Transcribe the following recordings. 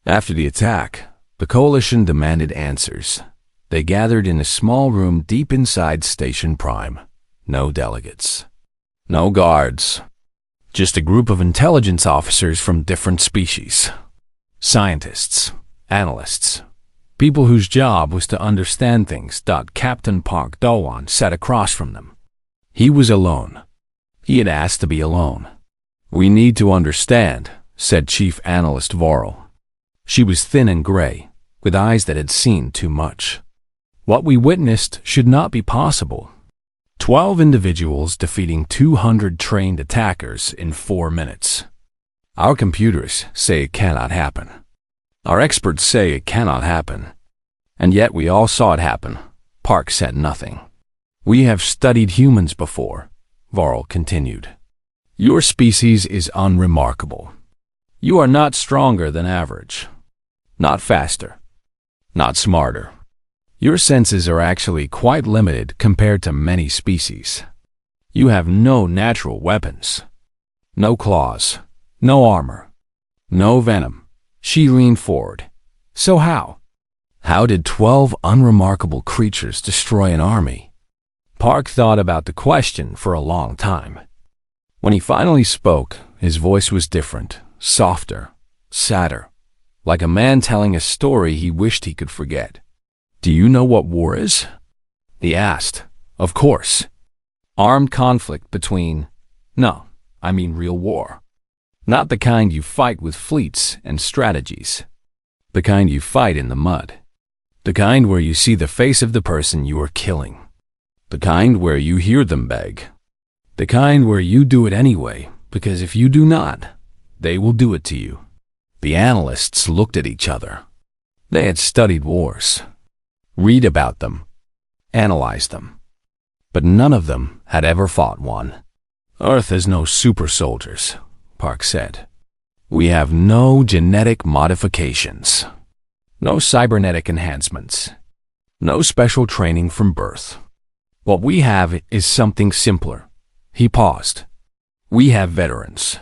After the attack, the coalition demanded answers. They gathered in a small room deep inside Station Prime. No delegates. No guards. Just a group of intelligence officers from different species. Scientists, analysts, people whose job was to understand things. Captain Park Do-won sat across from them. He was alone. He had asked to be alone. "We need to understand," said Chief Analyst Vorel. She was thin and gray, with eyes that had seen too much. What we witnessed should not be possible. 12 individuals defeating 200 trained attackers in 4 minutes. Our computers say it cannot happen. Our experts say it cannot happen. And yet we all saw it happen. Park said nothing. "We have studied humans before," Vorel continued. "Your species is unremarkable. You are not stronger than average. Not faster. Not smarter. Your senses are actually quite limited compared to many species. You have no natural weapons. No claws. No armor. No venom." She leaned forward. "So how? How did 12 unremarkable creatures destroy an army?" Park thought about the question for a long time. When he finally spoke, his voice was different, softer, sadder, like a man telling a story he wished he could forget. "Do you know what war is?" he asked. "Of course. Armed conflict between... No, I mean real war. Not the kind you fight with fleets and strategies. The kind you fight in the mud. The kind where you see the face of the person you are killing. The kind where you hear them beg. The kind where you do it anyway, because if you do not, they will do it to you." The analysts looked at each other. They had studied wars, read about them, analyzed them, but none of them had ever fought one. "Earth has no super soldiers," Park said. "We have no genetic modifications, no cybernetic enhancements, no special training from birth. What we have is something simpler." He paused. "We have veterans.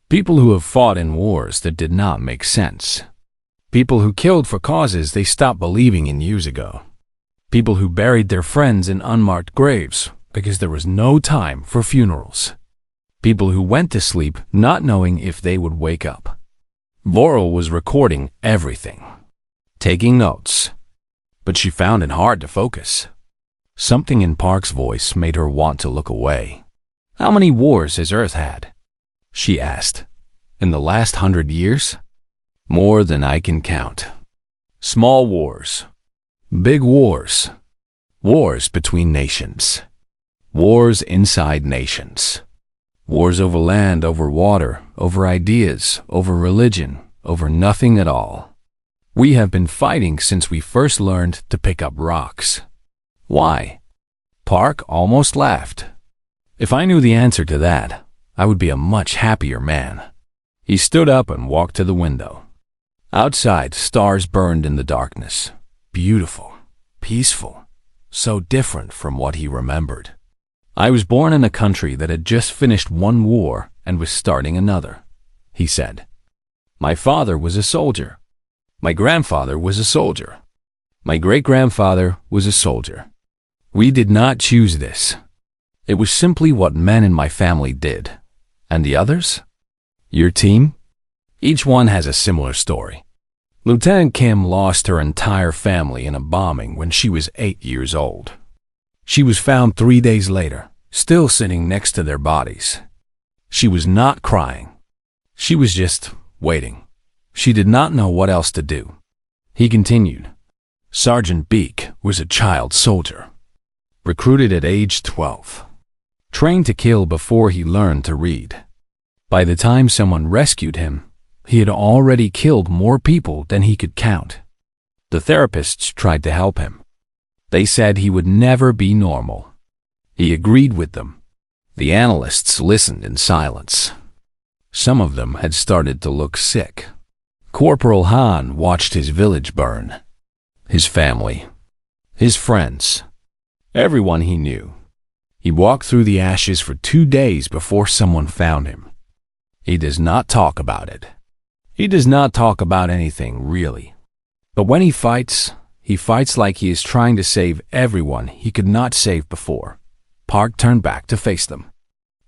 People who have fought in wars that did not make sense. People who killed for causes they stopped believing in years ago. People who buried their friends in unmarked graves because there was no time for funerals. People who went to sleep not knowing if they would wake up." Vorel was recording everything, taking notes, but she found it hard to focus. Something in Park's voice made her want to look away. "How many wars has Earth had?" she asked. "In the last 100 years? More than I can count. Small wars, big wars, wars between nations, wars inside nations, wars over land, over water, over ideas, over religion, over nothing at all. We have been fighting since we first learned to pick up rocks." "Why?" Park almost laughed. "If I knew the answer to that, I would be a much happier man." He stood up and walked to the window. Outside, stars burned in the darkness. Beautiful, peaceful, so different from what he remembered. "I was born in a country that had just finished one war and was starting another," he said. "My father was a soldier. My grandfather was a soldier. My great-grandfather was a soldier. We did not choose this. It was simply what men in my family did. And the others? Your team? Each one has a similar story. Lieutenant Kim lost her entire family in a bombing when she was 8 years old. She was found 3 days later, still sitting next to their bodies. She was not crying. She was just waiting. She did not know what else to do." He continued. "Sergeant Beak was a child soldier, recruited at age 12, trained to kill before he learned to read. By the time someone rescued him, he had already killed more people than he could count. The therapists tried to help him. They said he would never be normal. He agreed with them. The analysts listened in silence. Some of them had started to look sick. Corporal Han watched his village burn. His family. His friends. Everyone he knew. He walked through the ashes for 2 days before someone found him. He does not talk about it. He does not talk about anything, really. But when he fights like he is trying to save everyone he could not save before. Park turned back to face them.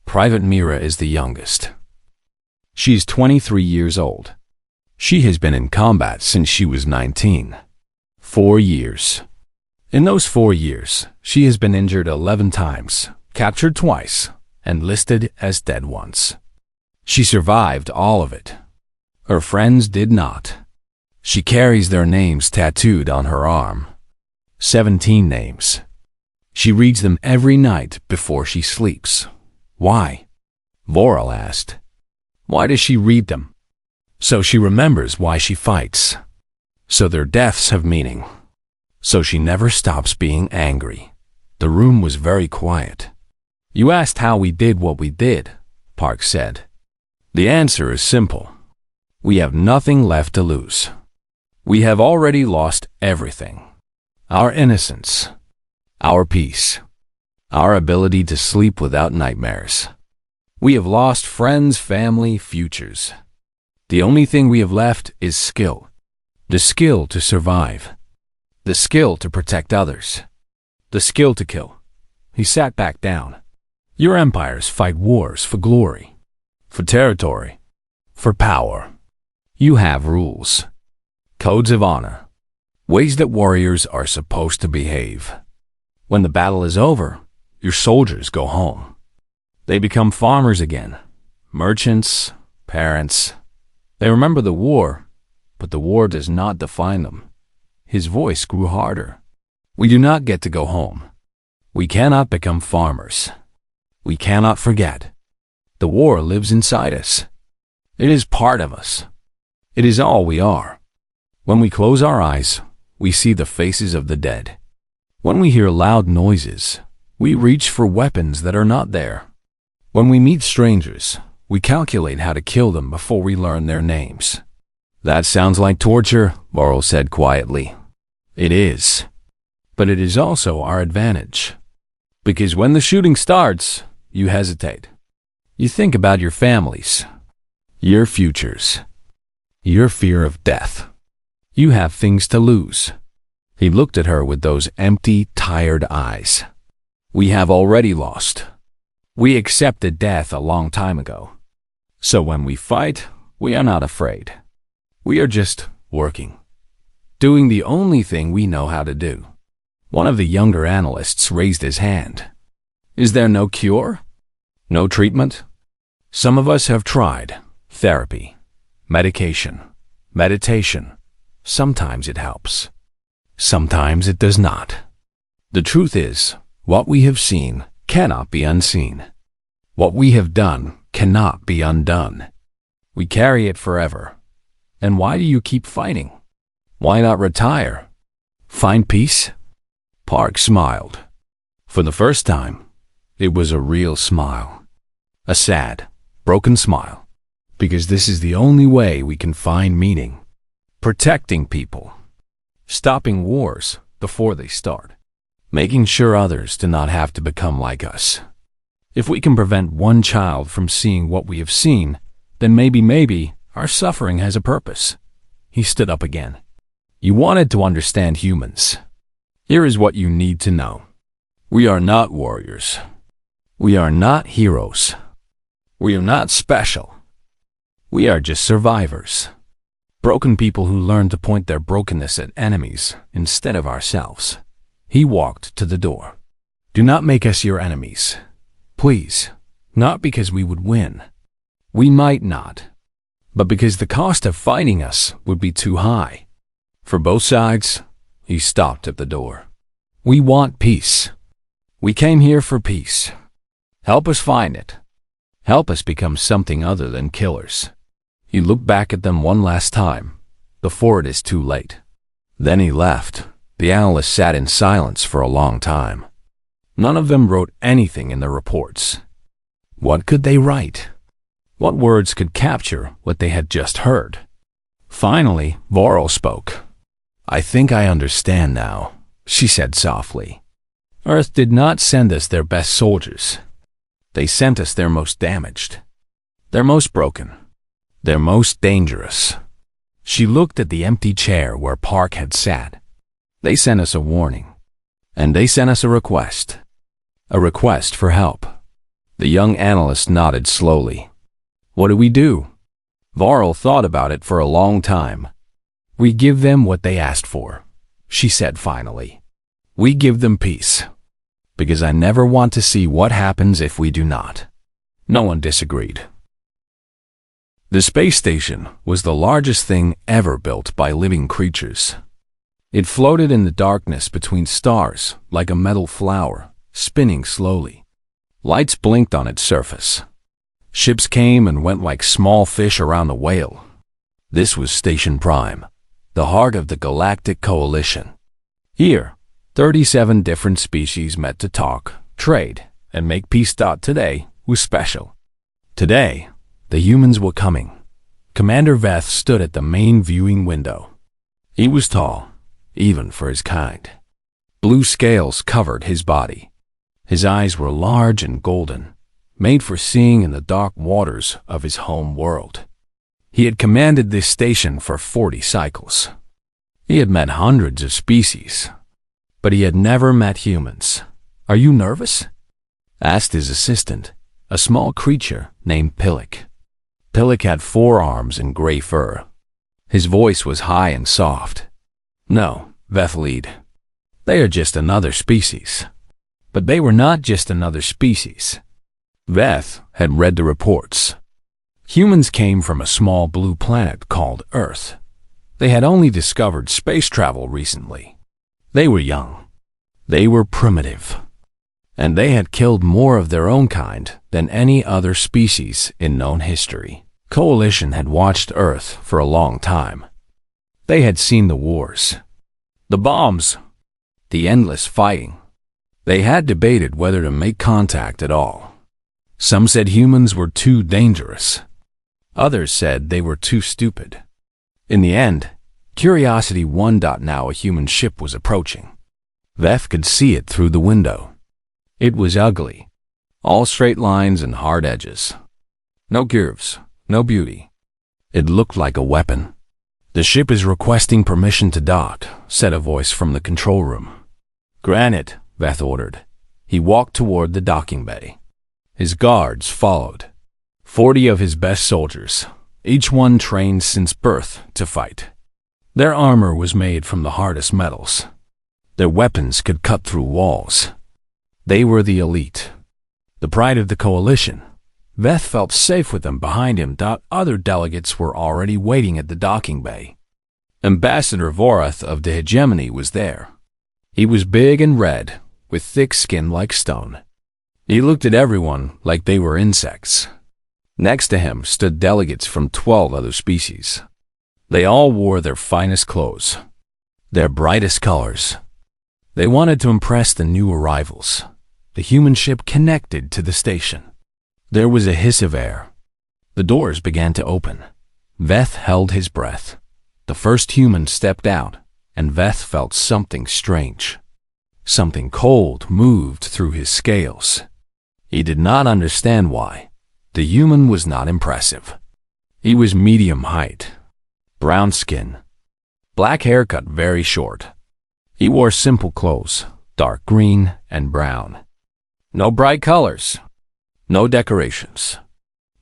Private Mira is the youngest. She is 23 years old. She has been in combat since she was 19. 4 years. In those 4 years, she has been injured 11 times, captured twice, and listed as dead once. She survived all of it. Her friends did not. She carries their names tattooed on her arm. 17 names. She reads them every night before she sleeps. Why? Voral asked. Why does she read them? So she remembers why she fights. So their deaths have meaning. So she never stops being angry. The room was very quiet. You asked how we did what we did, Park said. The answer is simple. We have nothing left to lose. We have already lost everything. Our innocence, our peace, our ability to sleep without nightmares. We have lost friends, family, futures. The only thing we have left is skill. The skill to survive. The skill to protect others. The skill to kill. He sat back down. Your empires fight wars for glory, for territory, for power. You have rules, codes of honor, ways that warriors are supposed to behave. When the battle is over, your soldiers go home. They become farmers again, merchants, parents. They remember the war, but the war does not define them. His voice grew harder. We do not get to go home. We cannot become farmers. We cannot forget. The war lives inside us. It is part of us. It is all we are. When we close our eyes, we see the faces of the dead. When we hear loud noises, we reach for weapons that are not there. When we meet strangers, we calculate how to kill them before we learn their names. That sounds like torture, Morrow said quietly. It is. But it is also our advantage. Because when the shooting starts, you hesitate. You think about your families, your futures, your fear of death. You have things to lose. He looked at her with those empty, tired eyes. We have already lost. We accepted death a long time ago. So when we fight, we are not afraid. We are just working, doing the only thing we know how to do. One of the younger analysts raised his hand. Is there no cure? No treatment? Some of us have tried. Therapy, medication, meditation. Sometimes it helps. Sometimes it does not. The truth is, what we have seen cannot be unseen. What we have done cannot be undone. We carry it forever. And why do you keep fighting? Why not retire? Find peace? Park smiled. For the first time, it was a real smile. A sad, broken smile. Because this is the only way we can find meaning. Protecting people. Stopping wars before they start. Making sure others do not have to become like us. If we can prevent one child from seeing what we have seen, then maybe our suffering has a purpose. He stood up again. You wanted to understand humans. Here is what you need to know. We are not warriors. We are not heroes. We are not special. We are just survivors. Broken people who learn to point their brokenness at enemies instead of ourselves. He walked to the door. Do not make us your enemies. Please, not because we would win. We might not. But because the cost of fighting us would be too high. For both sides, he stopped at the door. We want peace. We came here for peace. Help us find it. Help us become something other than killers. He looked back at them one last time, before it is too late. Then he left. The analysts sat in silence for a long time. None of them wrote anything in their reports. What could they write? What words could capture what they had just heard? Finally, Voral spoke. I think I understand now, she said softly. Earth did not send us their best soldiers. They sent us their most damaged, their most broken, They're most dangerous. She looked at the empty chair where Park had sat. They sent us a warning. And they sent us a request. A request for help. The young analyst nodded slowly. What do we do? Varl thought about it for a long time. We give them what they asked for, she said finally. We give them peace. Because I never want to see what happens if we do not. No one disagreed. The space station was the largest thing ever built by living creatures. It floated in the darkness between stars like a metal flower, spinning slowly. Lights blinked on its surface. Ships came and went like small fish around a whale. This was Station Prime, the heart of the Galactic Coalition. Here, 37 different species met to talk, trade, and make peace. Today was special. Today, the humans were coming. Commander Veth stood at the main viewing window. He was tall, even for his kind. Blue scales covered his body. His eyes were large and golden, made for seeing in the dark waters of his home world. He had commanded this station for 40 cycles. He had met hundreds of species, but he had never met humans. Are you nervous? Asked his assistant, a small creature named Pillik. Pillik had 4 arms and gray fur. His voice was high and soft. No, Veth lied. They are just another species. But they were not just another species. Veth had read the reports. Humans came from a small blue planet called Earth. They had only discovered space travel recently. They were young. They were primitive. And they had killed more of their own kind than any other species in known history. Coalition had watched Earth for a long time. They had seen the wars, the bombs, the endless fighting. They had debated whether to make contact at all. Some said humans were too dangerous. Others said they were too stupid. In the end, curiosity won. Now a human ship was approaching. Veth could see it through the window. It was ugly, all straight lines and hard edges. No curves, no beauty. It looked like a weapon. The ship is requesting permission to dock, said a voice from the control room. Granted, Veth ordered. He walked toward the docking bay. His guards followed. 40 of his best soldiers, each one trained since birth to fight. Their armor was made from the hardest metals. Their weapons could cut through walls. They were the elite, the pride of the coalition. Veth felt safe with them behind him. Other delegates were already waiting at the docking bay. Ambassador Vorath of the hegemony was there. He was big and red, with thick skin like stone. He looked at everyone like they were insects. Next to him stood delegates from 12 other species. They all wore their finest clothes, their brightest colors. They wanted to impress the new arrivals. The human ship connected to the station. There was a hiss of air. The doors began to open. Veth held his breath. The first human stepped out, and Veth felt something strange. Something cold moved through his scales. He did not understand why. The human was not impressive. He was medium height, brown skin, black hair cut very short. He wore simple clothes, dark green and brown. No bright colors, no decorations,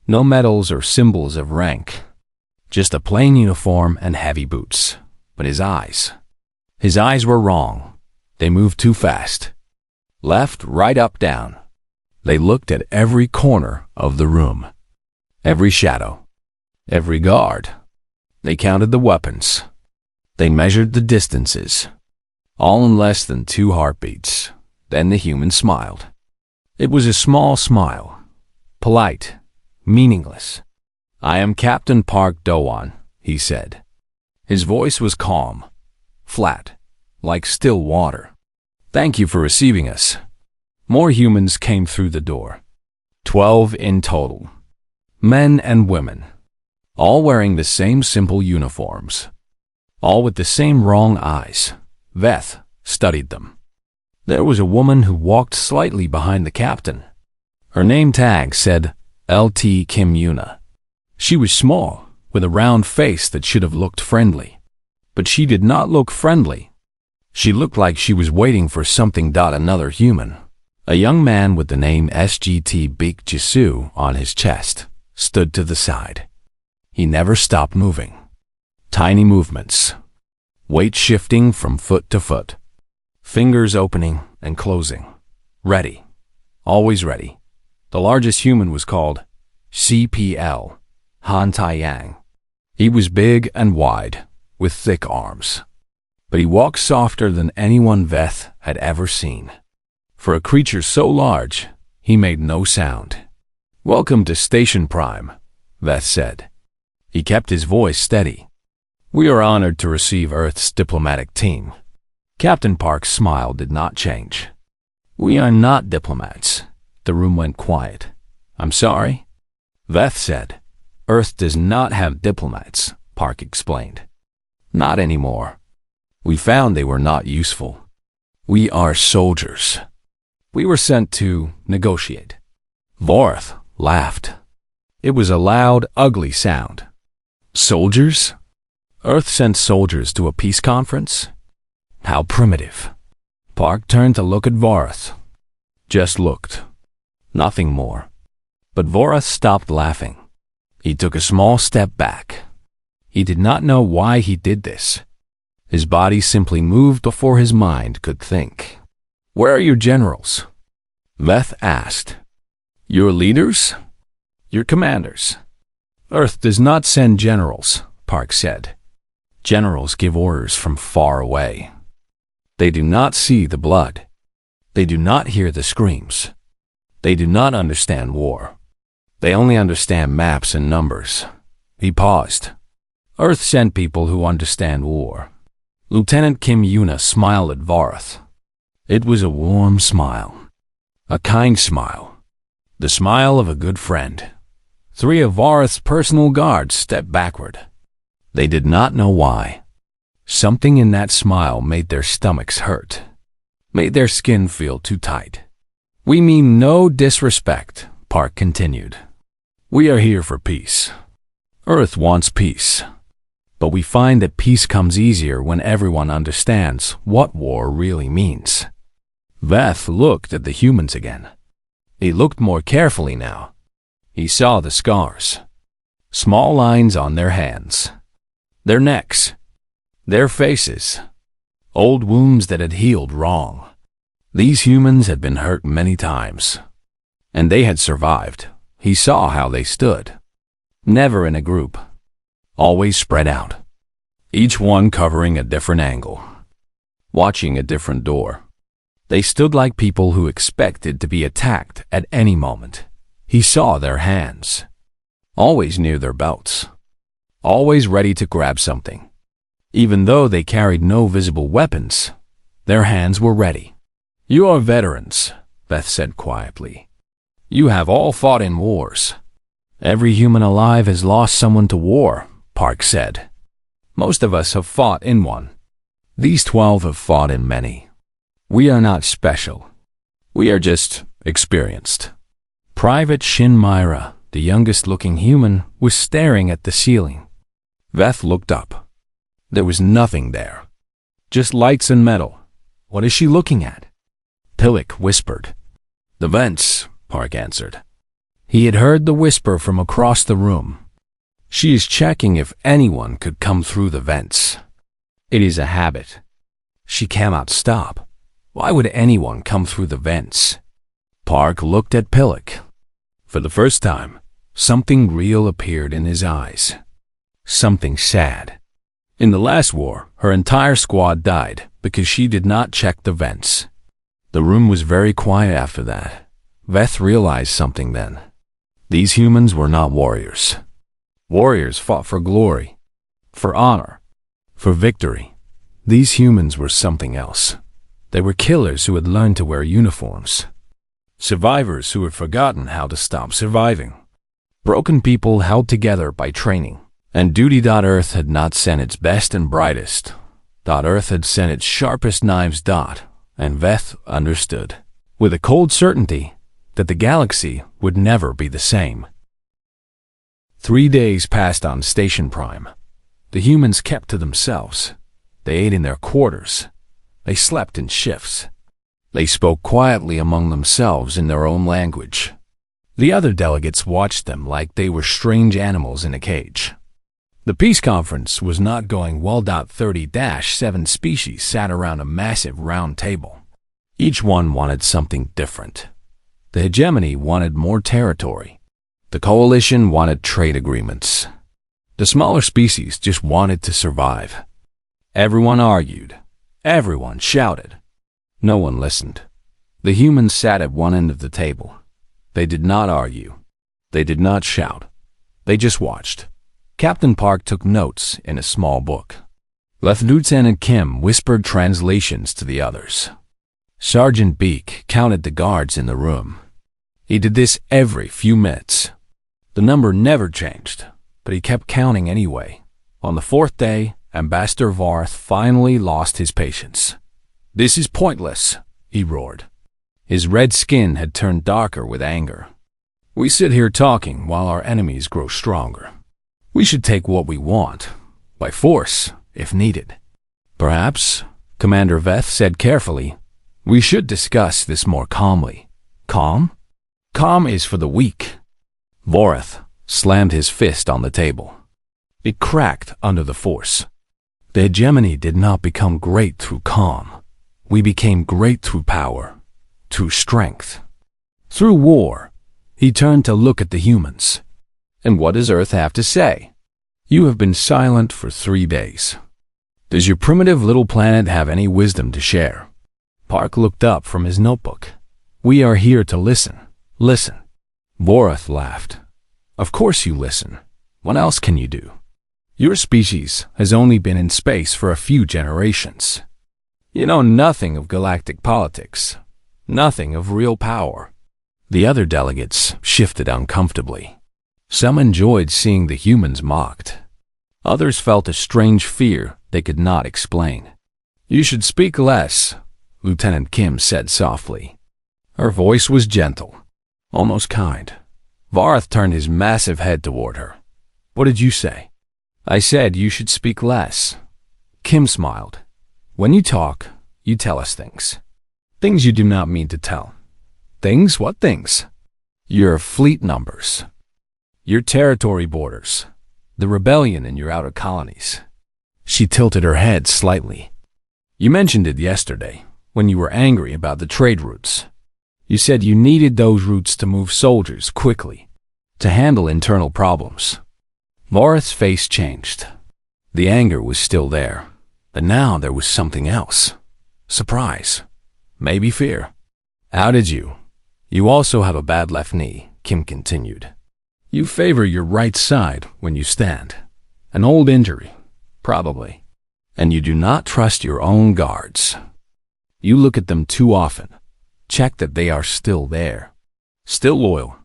no medals or symbols of rank. Just a plain uniform and heavy boots. But his eyes were wrong. They moved too fast. Left, right, up, down. They looked at every corner of the room, every shadow, every guard. They counted the weapons. They measured the distances, all in less than 2 heartbeats. Then the human smiled. It was a small smile, polite, meaningless. I am Captain Park Doan, he said. His voice was calm, flat, like still water. Thank you for receiving us. More humans came through the door. 12 in total. Men and women. All wearing the same simple uniforms. All with the same wrong eyes. Veth studied them. There was a woman who walked slightly behind the captain. Her name tag said Lt. Kim Yuna. She was small, with a round face that should have looked friendly. But she did not look friendly. She looked like she was waiting for something. Another human, a young man with the name SGT Beek Jisu on his chest, stood to the side. He never stopped moving. Tiny movements, weight shifting from foot to foot, fingers opening and closing. Ready, always ready. The largest human was called CPL, Han Taiyang. He was big and wide, with thick arms. But he walked softer than anyone Veth had ever seen. For a creature so large, he made no sound. "Welcome to Station Prime," Veth said. He kept his voice steady. "We are honored to receive Earth's diplomatic team." Captain Park's smile did not change. "We are not diplomats." The room went quiet. "I'm sorry," Veth said. "Earth does not have diplomats," Park explained. "Not anymore. We found they were not useful. We are soldiers. We were sent to negotiate." Vorth laughed. It was a loud, ugly sound. "Soldiers? Earth sent soldiers to a peace conference? How primitive." Park turned to look at Vorth. Just looked. Nothing more. But Vorth stopped laughing. He took a small step back. He did not know why he did this. His body simply moved before his mind could think. "Where are your generals?" Veth asked. "Your leaders? Your commanders?" "Earth does not send generals," Park said. "Generals give orders from far away. They do not see the blood. They do not hear the screams. They do not understand war. They only understand maps and numbers." He paused. "Earth sent people who understand war." Lieutenant Kim Yuna smiled at Vorth. It was a warm smile. A kind smile. The smile of a good friend. 3 of Vorth's personal guards stepped backward. They did not know why. Something in that smile made their stomachs hurt, made their skin feel too tight. "We mean no disrespect," Park continued. "We are here for peace. Earth wants peace. But we find that peace comes easier when everyone understands what war really means." Veth looked at the humans again. He looked more carefully now. He saw the scars. Small lines on their hands, their necks, their faces. Old wounds that had healed wrong. These humans had been hurt many times. And they had survived. He saw how they stood. Never in a group. Always spread out, each one covering a different angle, watching a different door. They stood like people who expected to be attacked at any moment. He saw their hands, always near their belts, always ready to grab something. Even though they carried no visible weapons, their hands were ready. "You are veterans," Veth said quietly. "You have all fought in wars. Every human alive has lost someone to war," Park said. "Most of us have fought in one. These 12 have fought in many. We are not special. We are just experienced." Private Shin Myra, the youngest-looking human, was staring at the ceiling. Veth looked up. There was nothing there. Just lights and metal. What is she looking at? Pillick whispered. "The vents," Park answered. He had heard the whisper from across the room. "She is checking if anyone could come through the vents. It is a habit. She cannot stop. Why would anyone come through the vents?" Park looked at Pillick. For the first time, something real appeared in his eyes. Something sad. In the last war, her entire squad died because she did not check the vents. The room was very quiet after that. Veth realized something then. These humans were not warriors. Warriors fought for glory, for honor, for victory. These humans were something else. They were killers who had learned to wear uniforms. Survivors who had forgotten how to stop surviving. Broken people held together by training. And duty. Earth had not sent its best and brightest. Earth had sent its sharpest knives. And Veth understood, with a cold certainty, that the galaxy would never be the same. 3 days passed on Station Prime. The humans kept to themselves. They ate in their quarters. They slept in shifts. They spoke quietly among themselves in their own language. The other delegates watched them like they were strange animals in a cage. The peace conference was not going well. 30-7 species sat around a massive round table. Each one wanted something different. The hegemony wanted more territory. The coalition wanted trade agreements. The smaller species just wanted to survive. Everyone argued. Everyone shouted. No one listened. The humans sat at one end of the table. They did not argue. They did not shout. They just watched. Captain Park took notes in a small book. Lieutenant Kim whispered translations to the others. Sergeant Beak counted the guards in the room. He did this every few minutes. The number never changed, but he kept counting anyway. On the 4th day, Ambassador Varth finally lost his patience. "This is pointless," he roared. His red skin had turned darker with anger. "We sit here talking while our enemies grow stronger. We should take what we want, by force, if needed." "Perhaps," Commander Veth said carefully, "we should discuss this more calmly." "Calm? Calm is for the weak." Voreth slammed his fist on the table. It cracked under the force. The hegemony did not become great through calm. We became great through power, through strength, through war. He turned to look at the humans. "And what does Earth have to say? You have been silent for 3 days. Does your primitive little planet have any wisdom to share?" Park looked up from his notebook. "We are here to listen. Listen." Voreth laughed. "Of course you listen. What else can you do? Your species has only been in space for a few generations. You know nothing of galactic politics, nothing of real power." The other delegates shifted uncomfortably. Some enjoyed seeing the humans mocked. Others felt a strange fear they could not explain. "You should speak less," Lieutenant Kim said softly. Her voice was gentle, almost kind. Varth turned his massive head toward her. "What did you say?" "I said you should speak less." Kim smiled. "When you talk, you tell us things. Things you do not mean to tell." "Things? What things?" "Your fleet numbers. Your territory borders. The rebellion in your outer colonies." She tilted her head slightly. "You mentioned it yesterday, when you were angry about the trade routes. You said you needed those routes to move soldiers quickly, to handle internal problems." Voreth's face changed. The anger was still there, but now there was something else. Surprise. Maybe fear. "How did you? You also have a bad left knee," Kim continued. "You favor your right side when you stand. An old injury, probably. And you do not trust your own guards. You look at them too often. Check that they are still there. Still loyal."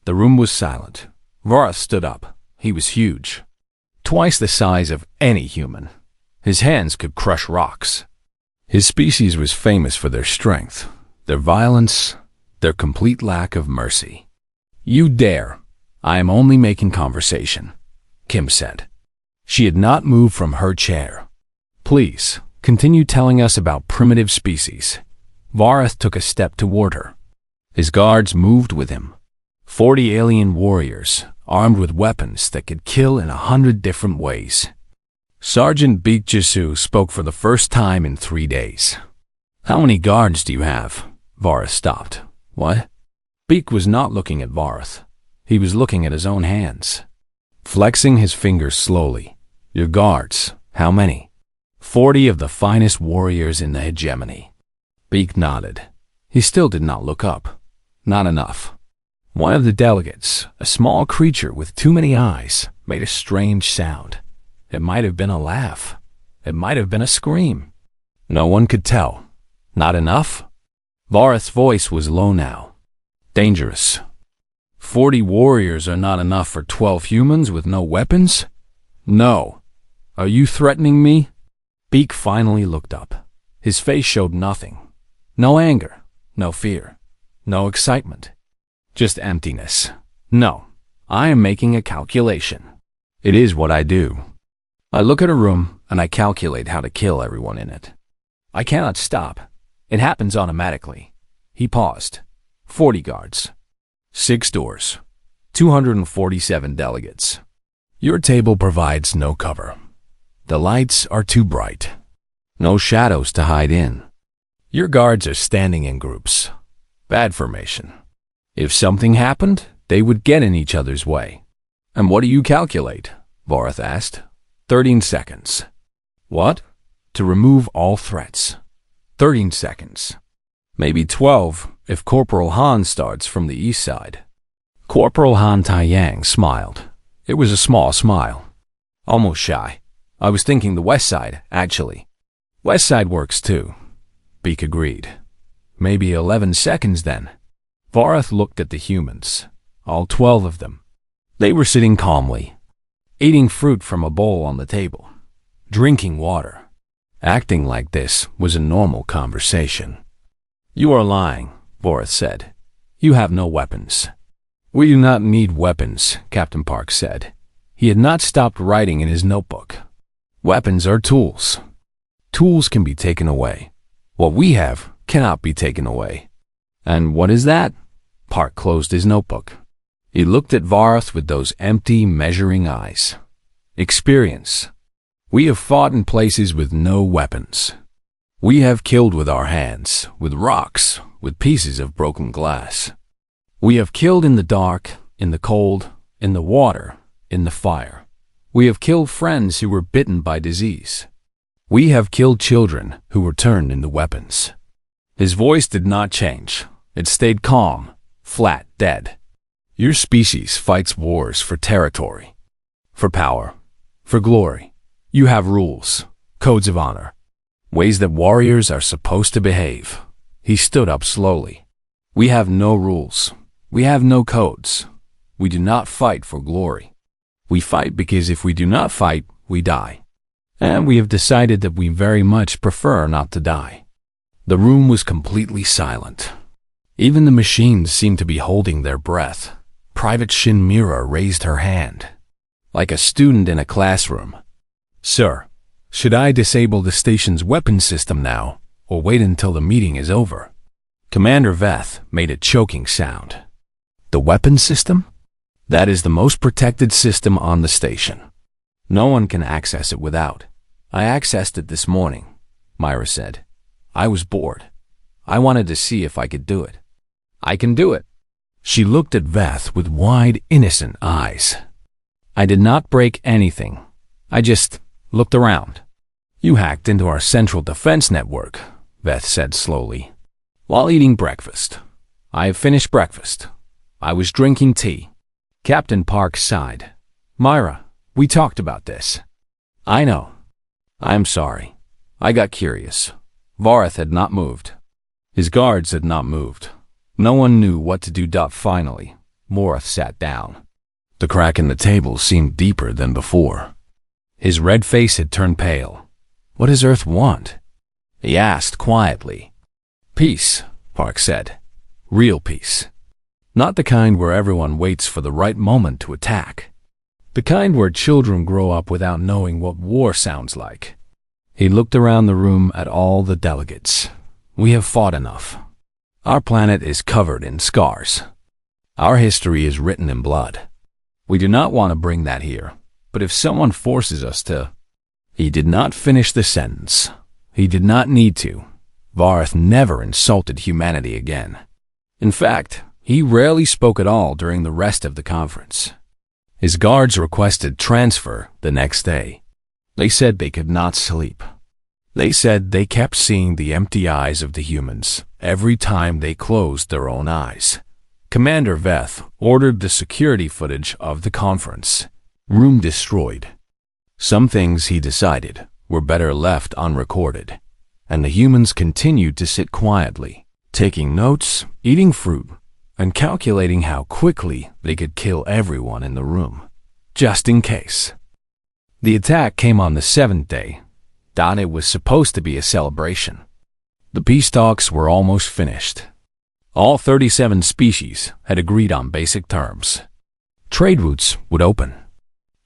The room was silent. Voreth stood up. He was huge. Twice the size of any human. His hands could crush rocks. His species was famous for their strength, their violence, their complete lack of mercy. "You dare. I am only making conversation," Kim said. She had not moved from her chair. "Please, continue telling us about primitive species." Vareth took a step toward her. His guards moved with him. 40 alien warriors, armed with weapons that could kill in 100 different ways. Sergeant Beak Jisu spoke for the first time in 3 days. "How many guards do you have?" Vareth stopped. "What?" Beak was not looking at Vareth. He was looking at his own hands. Flexing his fingers slowly. "Your guards, how many?" 40 of the finest warriors in the hegemony. Beak nodded. He still did not look up. Not enough. One of the delegates, a small creature with too many eyes, made a strange sound. It might have been a laugh. It might have been a scream. No one could tell. Not enough? Vareth's voice was low now. Dangerous. 40 warriors are not enough for 12 humans with no weapons? No. Are you threatening me? Beak finally looked up. His face showed nothing. No anger, no fear, no excitement. Just emptiness. No, I am making a calculation. It is what I do. I look at a room and I calculate how to kill everyone in it. I cannot stop. It happens automatically. He paused. 40 guards. 6 doors. 247 delegates. Your table provides no cover. The lights are too bright. No shadows to hide in. Your guards are standing in groups. Bad formation. If something happened, they would get in each other's way. And what do you calculate? Vorath asked. 13 seconds. What? To remove all threats. 13 seconds. Maybe 12 if Corporal Han starts from the east side. Corporal Han Taiyang smiled. It was a small smile. Almost shy. I was thinking the west side, actually. West side works too. Beak agreed. Maybe 11 seconds then. Vorath looked at the humans. All 12 of them. They were sitting calmly, eating fruit from a bowl on the table, drinking water. Acting like this was a normal conversation. You are lying, Vorath said. You have no weapons. We do not need weapons, Captain Park said. He had not stopped writing in his notebook. Weapons are tools. Tools can be taken away. What we have cannot be taken away. And what is that? Park closed his notebook. He looked at Vorath with those empty, measuring eyes. Experience. We have fought in places with no weapons. We have killed with our hands, with rocks, with pieces of broken glass. We have killed in the dark, in the cold, in the water, in the fire. We have killed friends who were bitten by disease. We have killed children who were turned into weapons. His voice did not change. It stayed calm, flat, dead. Your species fights wars for territory, for power, for glory. You have rules, codes of honor, ways that warriors are supposed to behave. He stood up slowly. We have no rules. We have no codes. We do not fight for glory. We fight because if we do not fight, we die. And we have decided that we very much prefer not to die. The room was completely silent. Even the machines seemed to be holding their breath. Private Shin Mira raised her hand, like a student in a classroom. Sir, should I disable the station's weapon system now, or wait until the meeting is over? Commander Veth made a choking sound. The weapon system? That is the most protected system on the station. No one can access it without. I accessed it this morning, Myra said. I was bored. I wanted to see if I could do it. I can do it. She looked at Veth with wide, innocent eyes. I did not break anything. I just looked around. You hacked into our central defense network, Veth said slowly, while eating breakfast. I have finished breakfast. I was drinking tea. Captain Park sighed. Myra, we talked about this. I know. I'm sorry. I got curious. Vorath had not moved. His guards had not moved. No one knew what to do. Finally, Vorath sat down. The crack in the table seemed deeper than before. His red face had turned pale. What does Earth want? He asked quietly. Peace, Park said. Real peace. Not the kind where everyone waits for the right moment to attack. The kind where children grow up without knowing what war sounds like. He looked around the room at all the delegates. We have fought enough. Our planet is covered in scars. Our history is written in blood. We do not want to bring that here, but if someone forces us to... He did not finish the sentence. He did not need to. Vorath never insulted humanity again. In fact, he rarely spoke at all during the rest of the conference. His guards requested transfer the next day. They said they could not sleep. They said they kept seeing the empty eyes of the humans every time they closed their own eyes. Commander Veth ordered the security footage of the conference. Room destroyed. Some things, he decided, were better left unrecorded, and the humans continued to sit quietly, taking notes, eating fruit, and calculating how quickly they could kill everyone in the room, just in case. The attack came on the 7th day. It was supposed to be a celebration. The peace talks were almost finished. All 37 species had agreed on basic terms. Trade routes would open.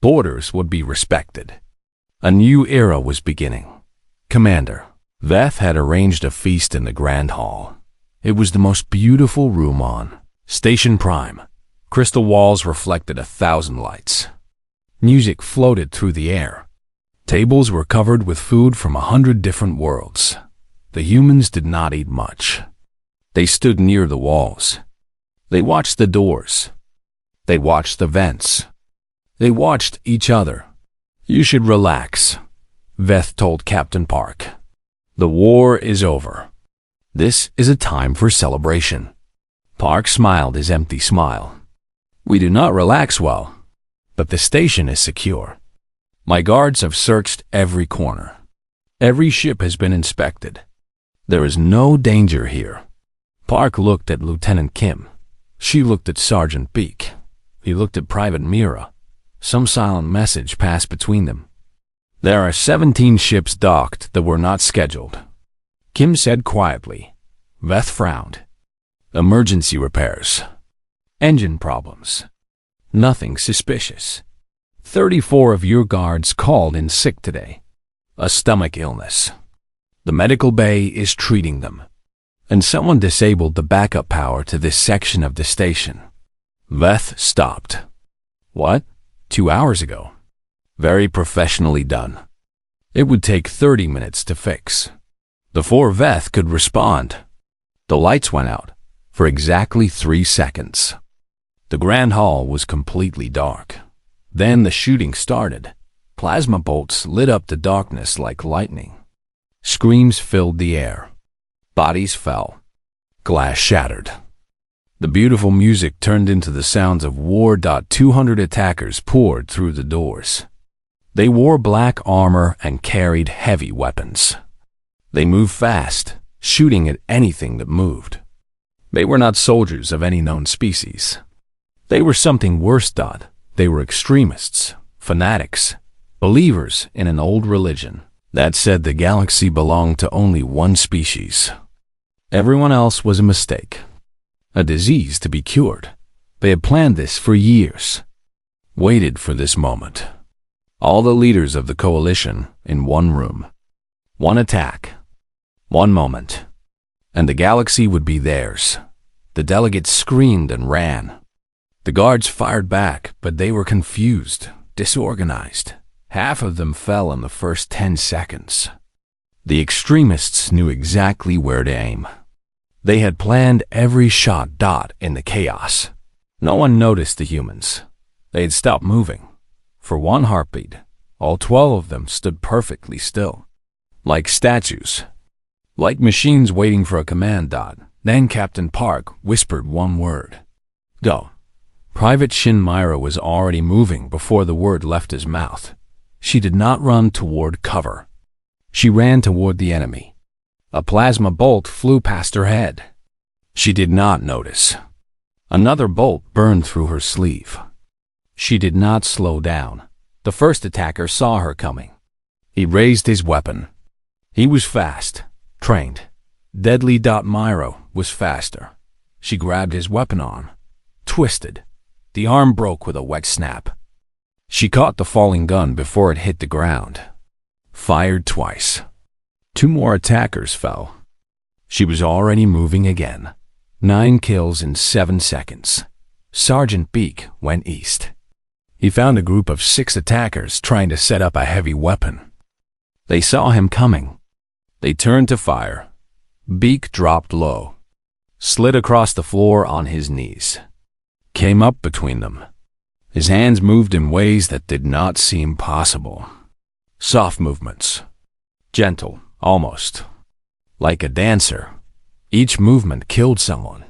Borders would be respected. A new era was beginning. Commander Veth had arranged a feast in the Grand Hall. It was the most beautiful room on Station Prime. Crystal walls reflected 1,000 lights. Music floated through the air. Tables were covered with food from 100 different worlds. The humans did not eat much. They stood near the walls. They watched the doors. They watched the vents. They watched each other. "You should relax," Veth told Captain Park. "The war is over. This is a time for celebration." Park smiled his empty smile. "We do not relax well, but the station is secure. My guards have searched every corner. Every ship has been inspected. There is no danger here." Park looked at Lieutenant Kim. She looked at Sergeant Beak. He looked at Private Mira. Some silent message passed between them. "There are 17 ships docked that were not scheduled," Kim said quietly. Veth frowned. "Emergency repairs. Engine problems. Nothing suspicious. 34 of your guards called in sick today. A stomach illness. The medical bay is treating them. And someone disabled the backup power to this section of the station." Veth stopped. "What? 2 hours ago?" "Very professionally done. It would take 30 minutes to fix." Before Veth could respond, the lights went out for exactly 3 seconds. The Grand Hall was completely dark. Then the shooting started. Plasma bolts lit up the darkness like lightning. Screams filled the air. Bodies fell. Glass shattered. The beautiful music turned into the sounds of war. 200 attackers poured through the doors. They wore black armor and carried heavy weapons. They moved fast, shooting at anything that moved. They were not soldiers of any known species. They were something worse. They were extremists, fanatics, believers in an old religion that said the galaxy belonged to only one species. Everyone else was a mistake, a disease to be cured. They had planned this for years, waited for this moment. All the leaders of the coalition in one room. One attack, one moment, and the galaxy would be theirs. The delegates screamed and ran. The guards fired back, but they were confused, disorganized. Half of them fell in the first 10 seconds. The extremists knew exactly where to aim. They had planned every shot. In the chaos. No one noticed the humans. They had stopped moving. For one heartbeat, all 12 of them stood perfectly still. Like statues. Like machines waiting for a command. Then Captain Park whispered one word. "Go." Private Shin Myra was already moving before the word left his mouth. She did not run toward cover. She ran toward the enemy. A plasma bolt flew past her head. She did not notice. Another bolt burned through her sleeve. She did not slow down. The first attacker saw her coming. He raised his weapon. He was fast, trained. Deadly. Myra was faster. She grabbed his weapon arm, twisted. The arm broke with a wet snap. She caught the falling gun before it hit the ground. Fired twice. 2 more attackers fell. She was already moving again. 9 kills in 7 seconds. Sergeant Beak went east. He found a group of 6 attackers trying to set up a heavy weapon. They saw him coming. They turned to fire. Beak dropped low, slid across the floor on his knees, came up between them. His hands moved in ways that did not seem possible. Soft movements. Gentle, almost. Like a dancer. Each movement killed someone.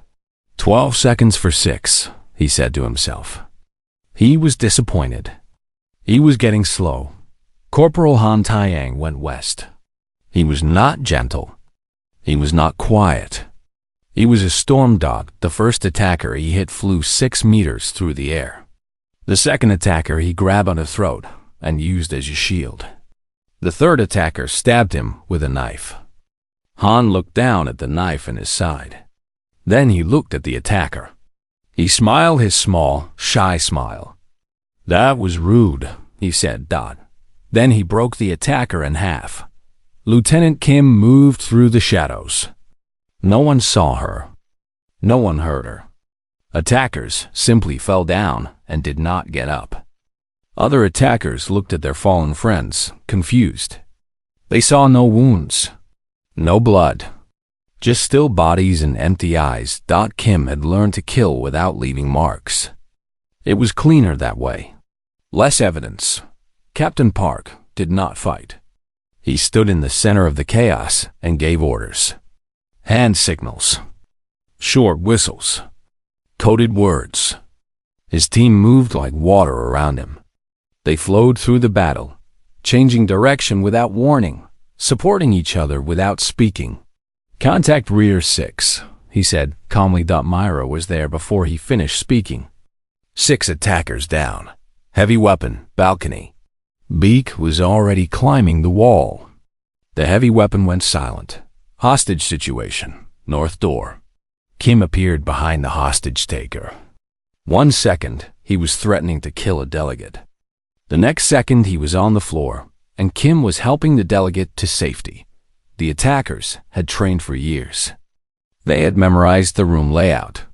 12 seconds for 6, he said to himself. He was disappointed. He was getting slow. Corporal Han Taiyang went west. He was not gentle. He was not quiet. He was a storm dog. The first attacker he hit flew 6 meters through the air. The second attacker he grabbed on the throat and used as a shield. The third attacker stabbed him with a knife. Han looked down at the knife in his side. Then he looked at the attacker. He smiled his small, shy smile. That was rude, he said. Then he broke the attacker in half. Lieutenant Kim moved through the shadows. No one saw her. No one heard her. Attackers simply fell down and did not get up. Other attackers looked at their fallen friends, confused. They saw no wounds, no blood, just still bodies and empty eyes. Kim had learned to kill without leaving marks. It was cleaner that way. Less evidence. Captain Park did not fight. He stood in the center of the chaos and gave orders. Hand signals. Short whistles. Coded words. His team moved like water around him. They flowed through the battle, changing direction without warning, supporting each other without speaking. Contact rear 6, he said calmly. Myra was there before he finished speaking. 6 attackers down. Heavy weapon, balcony. Beak was already climbing the wall. The heavy weapon went silent. Hostage situation, north door. Kim appeared behind the hostage taker. 1 second, he was threatening to kill a delegate. The next second, he was on the floor, and Kim was helping the delegate to safety. The attackers had trained for years. They had memorized the room layout.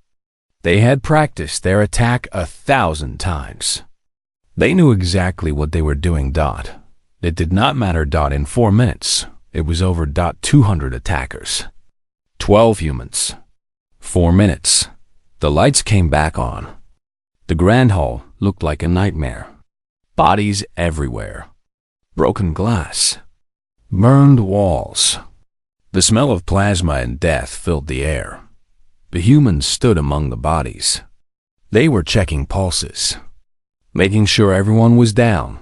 They had practiced their attack 1,000 times. They knew exactly what they were doing. It did not matter. In 4 minutes, it was over. 200 attackers. 12 humans. 4 minutes. The lights came back on. The grand hall looked like a nightmare. Bodies everywhere. Broken glass. Burned walls. The smell of plasma and death filled the air. The humans stood among the bodies. They were checking pulses, making sure everyone was down,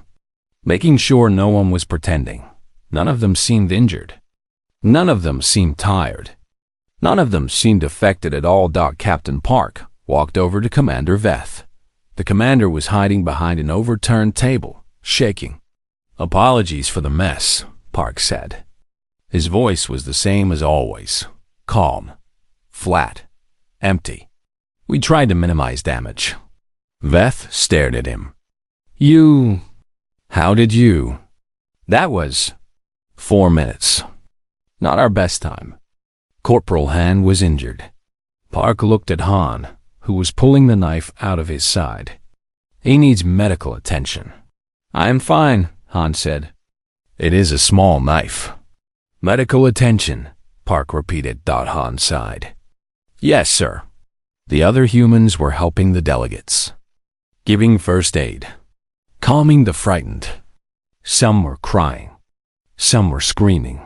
making sure no one was pretending. None of them seemed injured. None of them seemed tired. None of them seemed affected at all. Captain Park walked over to Commander Veth. The commander was hiding behind an overturned table, shaking. Apologies for the mess, Park said. His voice was the same as always, calm, flat, empty. We tried to minimize damage. Veth stared at him. How did you? That was 4 minutes. Not our best time. Corporal Han was injured. Park looked at Han, who was pulling the knife out of his side. He needs medical attention. I am fine, Han said. It is a small knife. Medical attention, Park repeated. Han sighed. Yes, sir. The other humans were helping the delegates, giving first aid, calming the frightened. Some were crying. Some were screaming.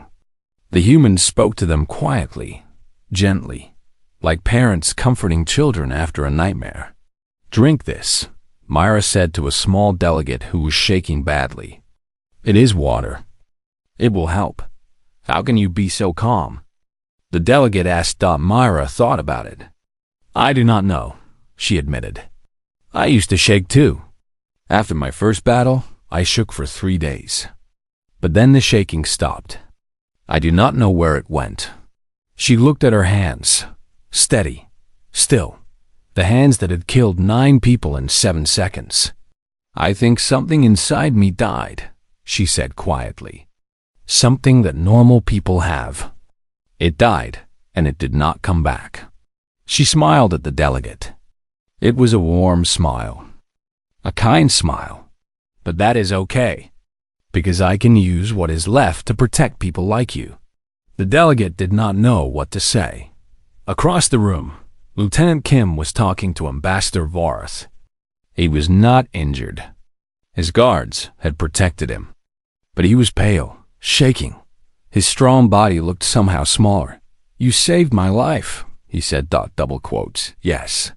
The humans spoke to them quietly, gently, like parents comforting children after a nightmare. Drink this, Myra said to a small delegate who was shaking badly. It is water. It will help. How can you be so calm? The delegate asked. Myra thought about it. I do not know, she admitted. I used to shake too. After my first battle, I shook for 3 days. But then the shaking stopped. I do not know where it went. She looked at her hands. Steady, still, the hands that had killed 9 people in 7 seconds. I think something inside me died, she said quietly. Something that normal people have. It died, and it did not come back. She smiled at the delegate. It was a warm smile. A kind smile. But that is okay, because I can use what is left to protect people like you. The delegate did not know what to say. Across the room, Lieutenant Kim was talking to Ambassador Vorath. He was not injured. His guards had protected him. But he was pale, shaking. His strong body looked somehow smaller. You saved my life, he said. Double quotes. Yes.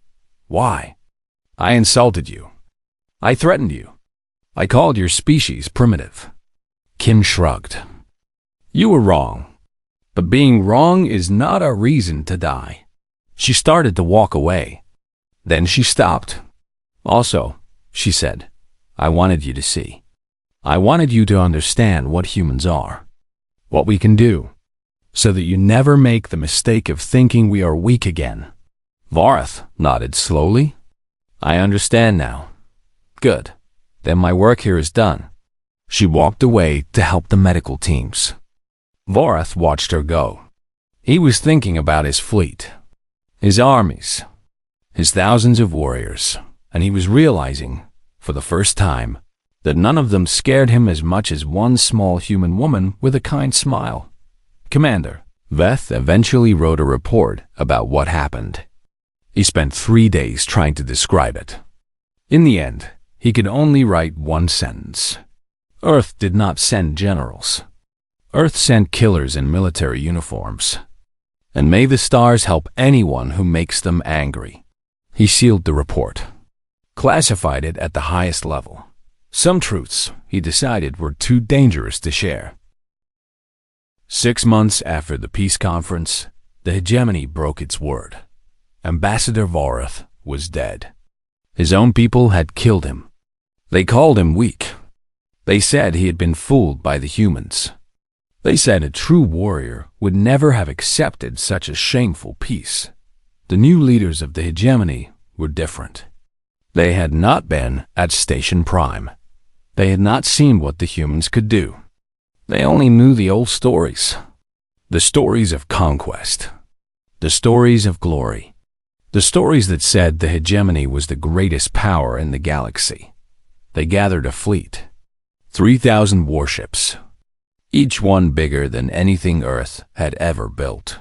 Why? I insulted you. I threatened you. I called your species primitive. Kim shrugged. You were wrong. But being wrong is not a reason to die. She started to walk away. Then she stopped. Also, she said, I wanted you to see. I wanted you to understand what humans are, what we can do, so that you never make the mistake of thinking we are weak again. Vareth nodded slowly. I understand now. Good. Then my work here is done. She walked away to help the medical teams. Vareth watched her go. He was thinking about his fleet, his armies, his thousands of warriors, and he was realizing, for the first time, that none of them scared him as much as one small human woman with a kind smile. Commander, Veth eventually wrote a report about what happened. He spent 3 days trying to describe it. In the end, he could only write one sentence. Earth did not send generals. Earth sent killers in military uniforms. And may the stars help anyone who makes them angry. He sealed the report, classified it at the highest level. Some truths, he decided, were too dangerous to share. 6 months after the peace conference, the hegemony broke its word. Ambassador Vareth was dead. His own people had killed him. They called him weak. They said he had been fooled by the humans. They said a true warrior would never have accepted such a shameful peace. The new leaders of the hegemony were different. They had not been at Station Prime. They had not seen what the humans could do. They only knew the old stories. The stories of conquest. The stories of glory. The stories that said the hegemony was the greatest power in the galaxy. They gathered a fleet. 3,000 warships. Each one bigger than anything Earth had ever built.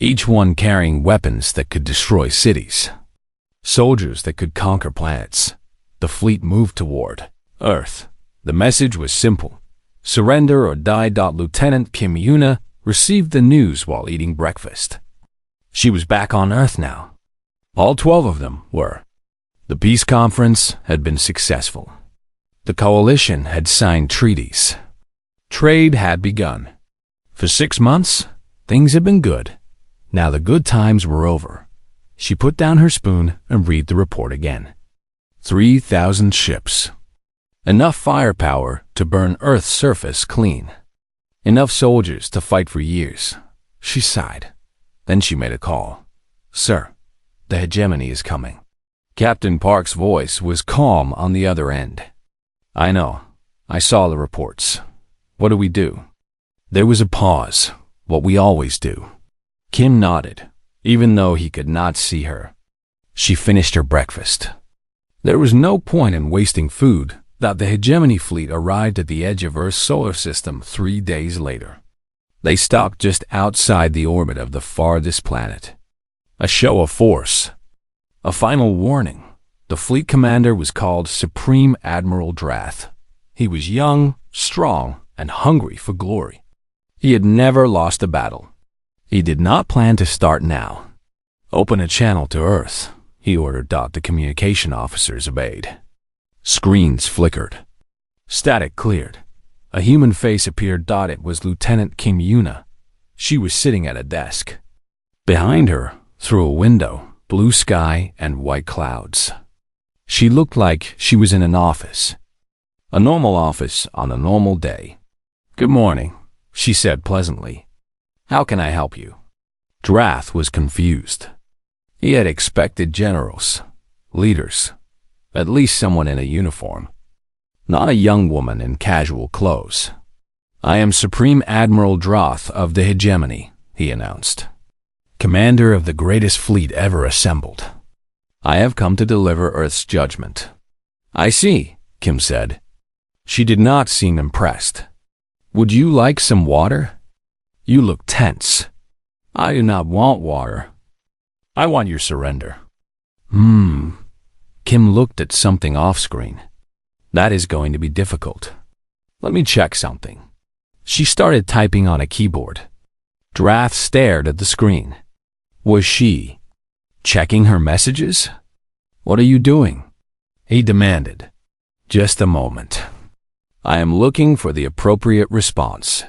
Each one carrying weapons that could destroy cities. Soldiers that could conquer planets. The fleet moved toward Earth. The message was simple. Surrender or die. Lieutenant Kim Yuna received the news while eating breakfast. She was back on Earth now. All 12 of them were. The peace conference had been successful. The coalition had signed treaties. Trade had begun. For 6 months, things had been good. Now the good times were over. She put down her spoon and read the report again. 3,000 ships. Enough firepower to burn Earth's surface clean. Enough soldiers to fight for years. She sighed. Then she made a call. Sir, the hegemony is coming. Captain Park's voice was calm on the other end. I know. I saw the reports. What do we do? There was a pause. What we always do. Kim nodded, even though he could not see her. She finished her breakfast. There was no point in wasting food. That the hegemony fleet arrived at the edge of Earth's solar system 3 days later. They stopped just outside the orbit of the farthest planet. A show of force. A final warning. The fleet commander was called Supreme Admiral Drath. He was young, strong, and hungry for glory. He had never lost a battle. He did not plan to start now. Open a channel to Earth, he ordered. The communication officers obeyed. Screens flickered. Static cleared. A human face appeared. It was Lieutenant Kim Yuna. She was sitting at a desk. Behind her, through a window, blue sky and white clouds. She looked like she was in an office. A normal office on a normal day. Good morning, she said pleasantly. How can I help you? Drath was confused. He had expected generals, leaders, at least someone in a uniform. Not a young woman in casual clothes. I am Supreme Admiral Drath of the Hegemony, he announced. Commander of the greatest fleet ever assembled. I have come to deliver Earth's judgment. I see, Kim said. She did not seem impressed. Would you like some water? You look tense. I do not want water. I want your surrender. Kim looked at something off-screen. That is going to be difficult. Let me check something. She started typing on a keyboard. Drath stared at the screen. Was she checking her messages? What are you doing? He demanded. Just a moment. I am looking for the appropriate response.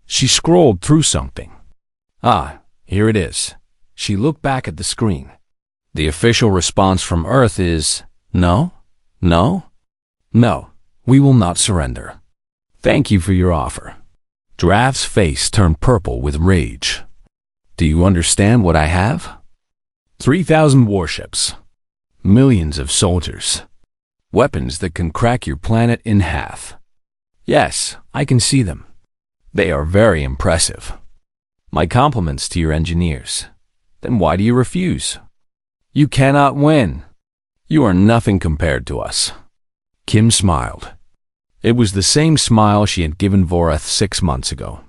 She scrolled through something. Ah, here it is. She looked back at the screen. The official response from Earth is, no, no, no, we will not surrender. Thank you for your offer. Drath's face turned purple with rage. Do you understand what I have? 3,000 warships. Millions of soldiers. Weapons that can crack your planet in half. Yes, I can see them. They are very impressive. My compliments to your engineers. Then why do you refuse? You cannot win. You are nothing compared to us. Kim smiled. It was the same smile she had given Vorath 6 months ago.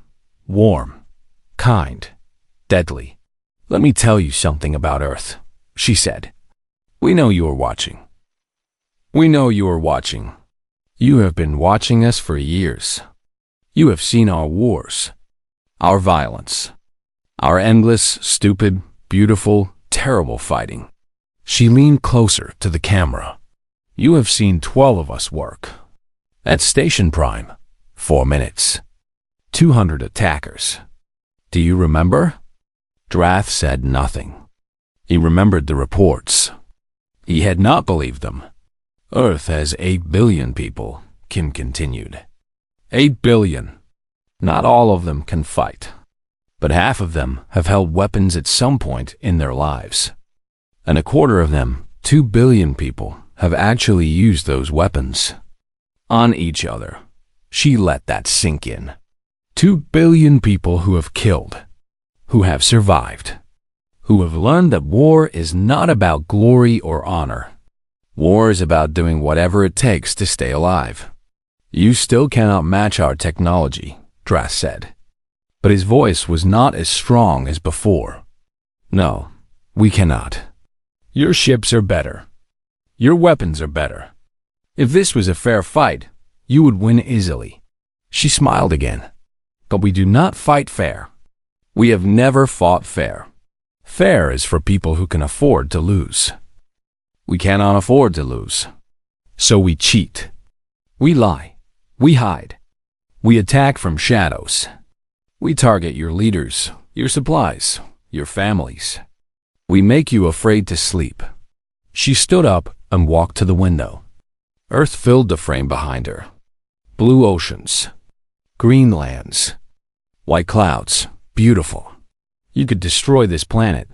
Warm, kind, deadly. Let me tell you something about Earth, she said. We know you are watching. We know you are watching. You have been watching us for years. You have seen our wars, our violence, our endless, stupid, beautiful, terrible fighting. She leaned closer to the camera. You have seen 12 of us work. At Station Prime, 4 minutes. 200 attackers. Do you remember? Drath said nothing. He remembered the reports. He had not believed them. Earth has 8 billion people, Kim continued. 8 billion. Not all of them can fight, but half of them have held weapons at some point in their lives. And a quarter of them, 2 billion people, have actually used those weapons on each other. She let that sink in. 2 billion people who have killed, who have survived, who have learned that war is not about glory or honor. War is about doing whatever it takes to stay alive. You still cannot match our technology, Drath said. But his voice was not as strong as before. No, we cannot. Your ships are better. Your weapons are better. If this was a fair fight, you would win easily. She smiled again. But we do not fight fair. We have never fought fair. Fair is for people who can afford to lose. We cannot afford to lose. So we cheat. We lie. We hide. We attack from shadows. We target your leaders, your supplies, your families. We make you afraid to sleep. She stood up and walked to the window. Earth filled the frame behind her. Blue oceans, green lands, white clouds, beautiful. You could destroy this planet.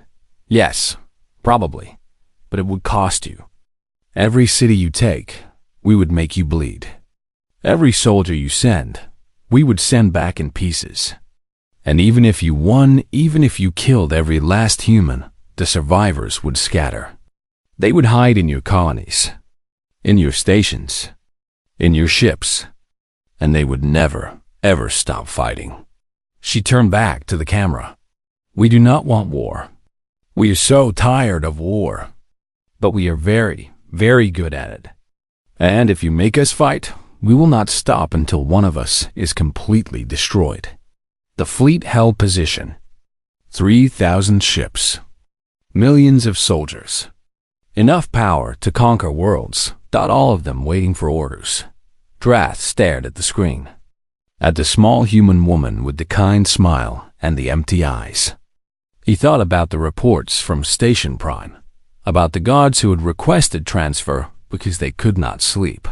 Yes, probably, but it would cost you. Every city you take, we would make you bleed. Every soldier you send, we would send back in pieces. And even if you won, even if you killed every last human, the survivors would scatter. They would hide in your colonies, in your stations, in your ships, and they would never, ever stop fighting. She turned back to the camera. We do not want war. We are so tired of war. But we are very, very good at it. And if you make us fight, we will not stop until one of us is completely destroyed. The fleet held position. 3,000 ships. Millions of soldiers. Enough power to conquer worlds, not all of them waiting for orders. Drath stared at the screen. At the small human woman with the kind smile and the empty eyes. He thought about the reports from Station Prime, about the gods who had requested transfer because they could not sleep.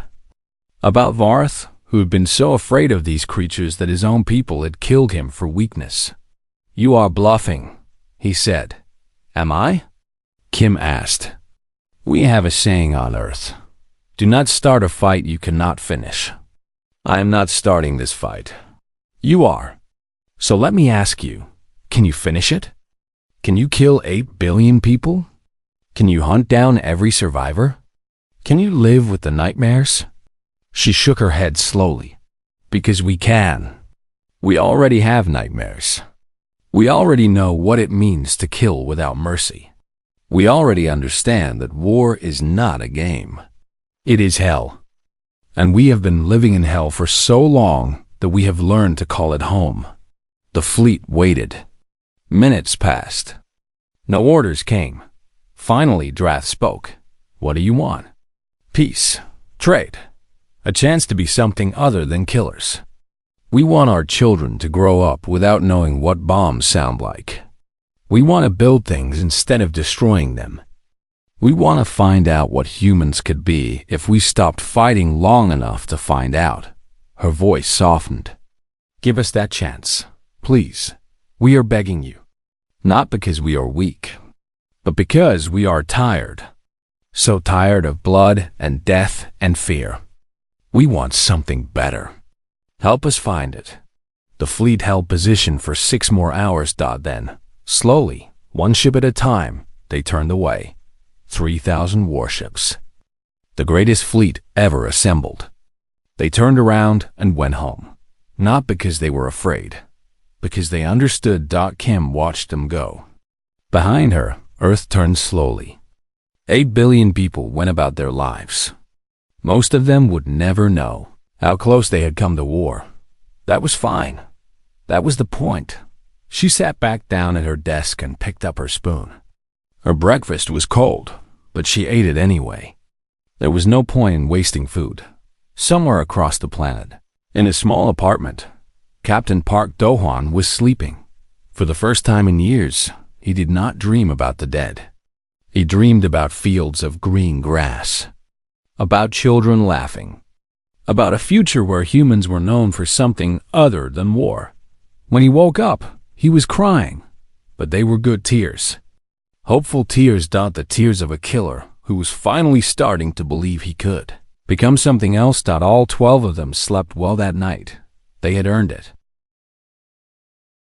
About Vorath, who had been so afraid of these creatures that his own people had killed him for weakness. You are bluffing, he said. Am I? Kim asked. We have a saying on Earth. Do not start a fight you cannot finish. I am not starting this fight. You are. So let me ask you, can you finish it? Can you kill 8 billion people? Can you hunt down every survivor? Can you live with the nightmares? She shook her head slowly. Because we can. We already have nightmares. We already know what it means to kill without mercy. We already understand that war is not a game. It is hell. And we have been living in hell for so long that we have learned to call it home. The fleet waited. Minutes passed. No orders came. Finally, Drath spoke. What do you want? Peace. Trade. A chance to be something other than killers. We want our children to grow up without knowing what bombs sound like. We want to build things instead of destroying them. We want to find out what humans could be if we stopped fighting long enough to find out. Her voice softened. Give us that chance, please. We are begging you. Not because we are weak, but because we are tired. So tired of blood and death and fear. We want something better. Help us find it. The fleet held position for 6 more hours. Then, slowly, one ship at a time, they turned away. 3,000 warships. The greatest fleet ever assembled. They turned around and went home. Not because they were afraid, because they understood. Kim watched them go. Behind her, Earth turned slowly. 8 billion people went about their lives. Most of them would never know how close they had come to war. That was fine. That was the point. She sat back down at her desk and picked up her spoon. Her breakfast was cold, but she ate it anyway. There was no point in wasting food. Somewhere across the planet, in a small apartment, Captain Park Do-hwan was sleeping. For the first time in years, he did not dream about the dead. He dreamed about fields of green grass, about children laughing, about a future where humans were known for something other than war. When he woke up, he was crying, but they were good tears. Hopeful tears. The tears of a killer who was finally starting to believe he could become something else. All 12 of them slept well that night. They had earned it.